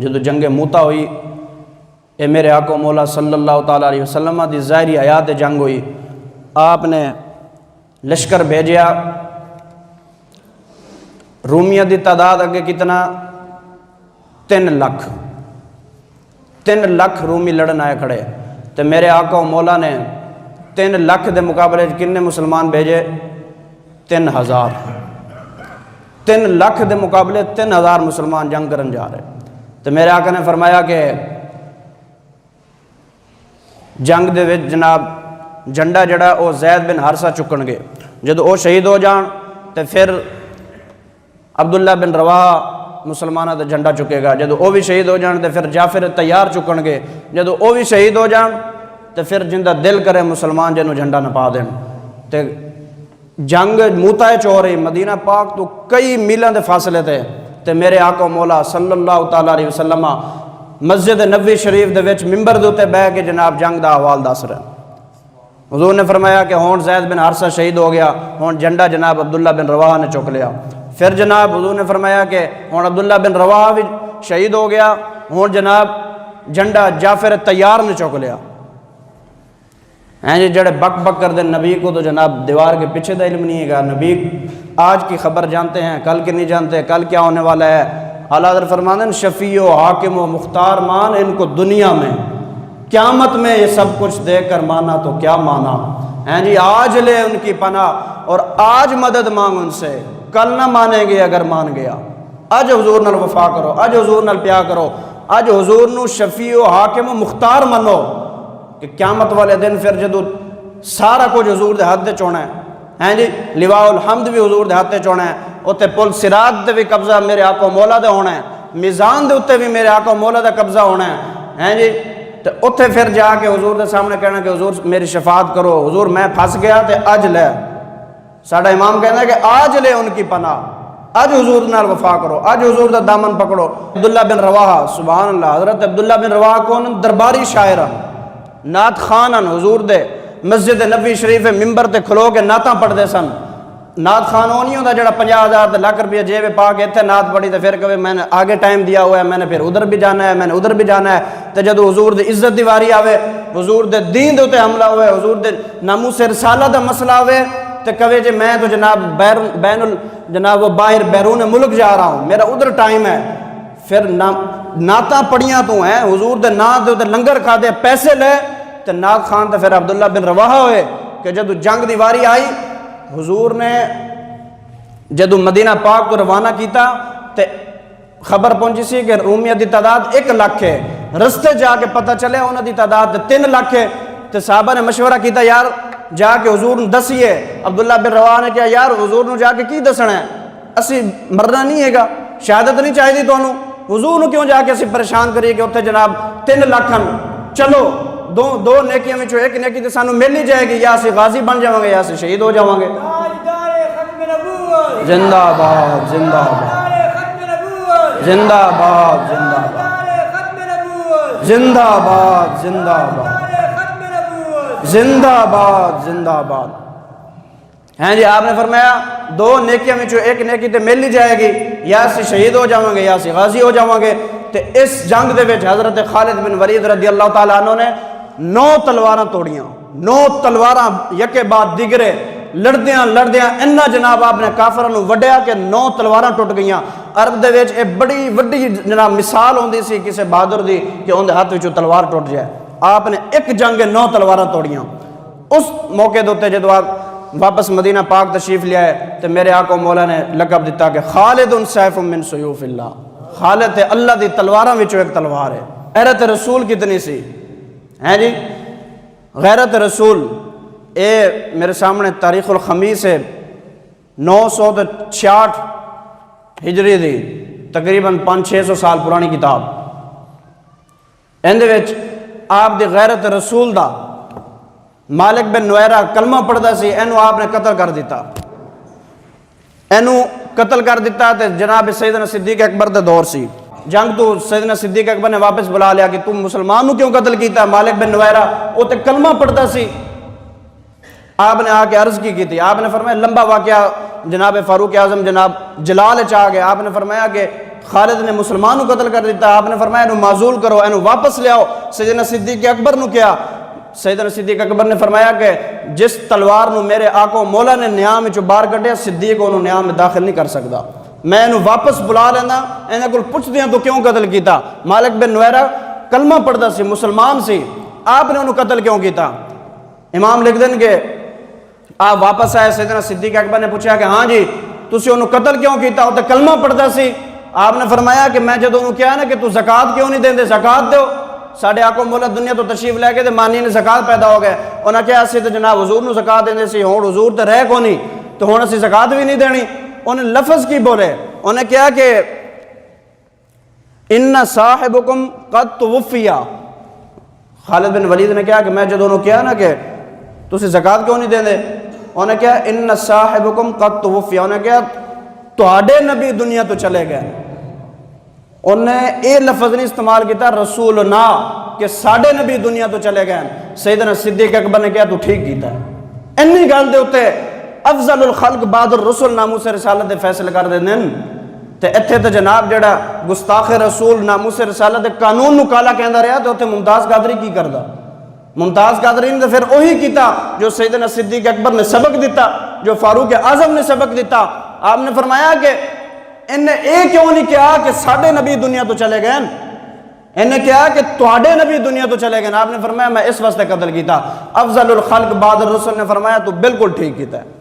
جدو جنگ موتا ہوئی، اے میرے آقا مولا صلی اللہ تعالیٰ علیہ وسلم دی ظاہری حیات جنگ ہوئی، آپ نے لشکر بھیجیا، رومیہ دی تعداد اگے کتنا 3 لاکھ، 3 لاکھ رومی لڑن آئے کھڑے، تو میرے آقا مولا نے 3 لاکھ دے مقابلے کنے مسلمان بھیجے 3000، 3 لاکھ دے مقابلے 3000 مسلمان جنگ کرن جا رہے۔ تو میرے آقا نے فرمایا کہ جنگ دے وچ جناب جھنڈا جڑا وہ زید بن حارثہ چکن گے، جدو وہ شہید ہو جان تو پھر عبداللہ بن رواحہ مسلمانہ دا جھنڈا چکے گا، جدو وہ بھی شہید ہو جان تو پھر جعفر تیار چکن گے، جدو وہ بھی شہید ہو جان تو پھر جندہ دل کرے مسلمان جنہوں جھنڈا نپا دیں۔ تو جنگ موتا ہو رہی، مدینہ پاک تو کئی میلوں دے فاصلے تھے، تو میرے آقا مولا صلی اللہ تعالیٰ علیہ وسلم مسجد نبوی شریف دے وچ ممبر دے تے بیٹھ کے جناب جنگ دا احوال دس رہے۔ حضور نے فرمایا کہ ہون زید بن حارثہ شہید ہو گیا، ہون جھنڈا جناب عبداللہ بن رواحہ نے چک لیا۔ پھر جناب حضور نے فرمایا کہ ہون عبداللہ بن رواحہ بھی شہید ہو گیا، ہون جناب جھنڈا جعفر تیار نے چک لیا۔ جڑے بک بک کر دیں نبی کو تو جناب دیوار کے پیچھے دا علم نہیں ہے گا، نبی آج کی خبر جانتے ہیں، کل کی نہیں جانتے، کل کیا ہونے والا ہے۔ اعلیٰ حضرت فرماتے ہیں شفیع و حاکم و مختار مان ان کو دنیا میں، قیامت میں یہ سب کچھ دے کر مانا تو کیا مانا۔ آج لے ان کی پناہ اور آج مدد مانگ ان سے، کل نہ مانیں گے اگر مان گیا۔ اج حضور نال وفا کرو، اج حضور نال پیار کرو، اج حضور نو شفیع و حاکم و مختار منو، کہ قیامت والے دن پھر جدو سارا کچھ حضور دے ہاتھ چونا ہے، لواء الحمد بھی حضور دے ہاتھ چونا ہے، اتنے پل صراط دے بھی قبضہ میرے آقا مولا دے ہونا ہے، میزان دے اتنے بھی میرے آقا مولا دے قبضہ ہونا ہے، تو اتنے پھر جا کے حضور دے سامنے کہنا کہ حضور میری شفاعت کرو، حضور میں پھنس گیا تے اج لے، ساڑھا امام کہنا ہے کہ آج لے ان کی پناہ، اج حضور نال وفا کرو، اج حضور دا دامن پکڑو۔ عبداللہ بن رواحہ، سبحان اللہ، حضرت عبداللہ بن رواحہ کون؟ درباری شاعران، نعت خانن، حضور دے مسجد نبوی شریف ممبر تے کھلو کے نعتاں پڑھ دے سن۔ نعت خان وہ نہیں ہوتا جڑا 50,000 تے لاکھ روپیہ جیب پا کے اتنے نعت پڑھی تے پھر کہے میں نے آگے ٹائم دیا ہوا ہے، میں نے پھر ادھر بھی جانا ہے، میں نے ادھر بھی جانا ہے، تے جدو حضور دے عزت دی واری آوے، حضور دے دین دے تے حملہ ہوئے، حضور دے ناموس رسالہ دا مسئلہ ہوئے، تے کہے جے میں تو جناب جناب وہ باہر بیرون ملک جا رہا ہوں، میرا ادھر ٹائم ہے، پھر نعتاں پڑھیاں تو ہیں، حضور دے نعت دے لنگر کھا دے پیسے لے، تے نعت خان تے پھر عبداللہ بن رواحہ ہوئے کہ جدو جنگ دی واری آئی، حضور نے جدو مدینہ پاک کو روانہ کیتا تے خبر پہنچی سی کہ رومیہ دی تعداد 1 لاکھ ہے، رستے جا کے پتہ چلے انہوں دی تعداد 3 لاکھ ہے، تے صحابہ نے مشورہ کیتا یار جا کے حضور نے دسیے۔ عبداللہ بن رواحہ نے کہا یار حضور نے جا کے کی دسنا ہے، اسی مرنا نہیں ہے گا، شہادت نہیں چاہیے تو انہوں، حضور نے کیوں جا کے اسی پریشان کریے کہ اتنے جناب 3 لاکھ ہم، چلو دو نیکیاں میں ایک نیکی تے سانو مل ہی جائے گی، یا اسی غازی بن جاؤں گے یا اسی شہید ہو جاؤں گے۔ زندہ آباد، زندہ آباد، زندہ آباد، زندہ آباد، زندہ آباد، زندہ آباد، زندہ آباد، زندہ آباد۔ آپ نے فرمایا 2 نیکیاں میں ایک نیکی تے مل ہی جائے گی، یا اسی شہید ہو جاؤں گے یا اسی غازی ہو جاؤں گے۔ تے اس جنگ دے وچ حضرت خالد بن ولید رضی اللہ تعالیٰ عنہ نے 9 تلواراں توڑیاں، 9 تلواراں یکے بعد دیگرے لڑدیاں لڑدیاں انہا جناب آپ نے کافروں نو وڈیا کہ 9 تلواراں ٹوٹ گئیاں۔ عرب دے وچ ایک بڑی وڈی جناب مثال ہوندی سی کسے بہادر دی کہ ان دے ہاتھ وچوں تلوار ٹوٹ جائے، آپ نے ایک جنگ 9 تلواراں توڑیاں۔ اس موقع دوتے جدو آپ واپس مدینہ پاک تشریف لے آئے تو میرے آقا مولا نے لقب دیتا کہ خالد سیف من سیوف اللہ، خالد ہے اللہ دی تلواراں وچوں ایک تلوار ہے۔ غیرت رسول کتنی سی جی، غیرت رسول، اے میرے سامنے تاریخ الخمیس ہے 966 ہجری دی، تقریباً 500-600 سال پرانی کتاب، اندے وچ آپ دی غیرت رسول دا مالک بن نویرہ کلمہ پڑھدا سی، اینو آپ نے قتل کر دیتا، اینو قتل کر دیتا تے جناب سیدنا صدیق اکبر دے دور سی، جنگ تو سیدنا صدیق اکبر نے واپس بلا لیا کہ تم مسلمان نو کیوں قتل کیتا؟ مالک بن نویرہ وہ تے کلمہ پڑھتا سی، آپ نے آ کے عرض کی تھی، آپ نے فرمایا لمبا واقعہ جناب فاروق اعظم جناب جلال چاہ گئے، آپ نے فرمایا کہ خالد نے مسلمان کو قتل کر دیتا. آپ نے فرمایا انہوں معزول کرو, انہوں واپس لے آؤ. سیدنا صدیق اکبر نو کیا, سیدنا صدیق اکبر نے فرمایا کہ جس تلوار نو میرے آقا مولا نے نیام میں باہر کٹیا, صدیق انہوں نیام میں داخل نہیں کر سکتا. میں انہوں واپس بلا لینا, انہوں کو پوچھ دیا تو کیوں قتل کیتا. مالک بن نویرہ کلمہ پڑھتا سی, مسلمان سی, آپ نے انہوں قتل کیوں کیتا. امام لکھ دیں کہ آپ واپس آئے, سیدنا صدیق اکبر نے پوچھا کہ ہاں جی تسی انہوں قتل کیوں کیتا, وہ تو کلمہ پڑھتا سی. آپ نے فرمایا کہ میں جب انہوں کیا نا کہ تو زکاة کیوں نہیں دیں, زکاة دیو. ساڑھے آقا مولا دنیا تو تشریف لے کے مانی نے زکاة پیدا ہو گئے. انہوں نے کہا اسی تو جناب حضور نو زکاة دیں سی, ہون حضور تو رہ کو نہیں, تو ہون اسی زکاة بھی نہیں دینی. انہیں لفظ کی بولے, انہیں کہا کہ ان صاحبکم قد توفیا. خالد بن ولید نے کہا کہ میں جب انہوں کہا نا کہ تسی زکاة کیوں نہیں دیں دے, انہیں کہا ان صاحبکم قد توفیا. انہیں کہا تہاڈے نبی دنیا تو چلے گئے. انہیں یہ لفظ نہیں استعمال کیتا رسولنا کہ ساڑھے نبی دنیا تو چلے گئے. سیدنا صدیق اکبر نے کہا تو ٹھیک کیتا ہے. انہی گل دے ہوتے افضل الخلق بعد الرسل ناموس رسالت دے فیصلے کر دیں. تے اتھے تے جناب جڑا گستاخ رسول ناموس رسالت دے قانون نو کالا کہندا رہا, تو اتھے ممتاز قادری کی کردا. ممتاز قادری نے پھر وہی کیتا جو سیدنا صدیق اکبر نے سبق دیتا, جو فاروق اعظم نے سبق دیتا. آپ نے فرمایا کہ انہیں اے کیوں نہیں کہا کہ ساڑھے نبی دنیا تو چلے گئے, انہیں کہا کہ تواڈے نبی دنیا تو چلے گئے. آپ نے فرمایا میں اس واسطے قتل کیتا. افضل الخلق بعد الرسل نے فرمایا تو بالکل ٹھیک کیتا ہے.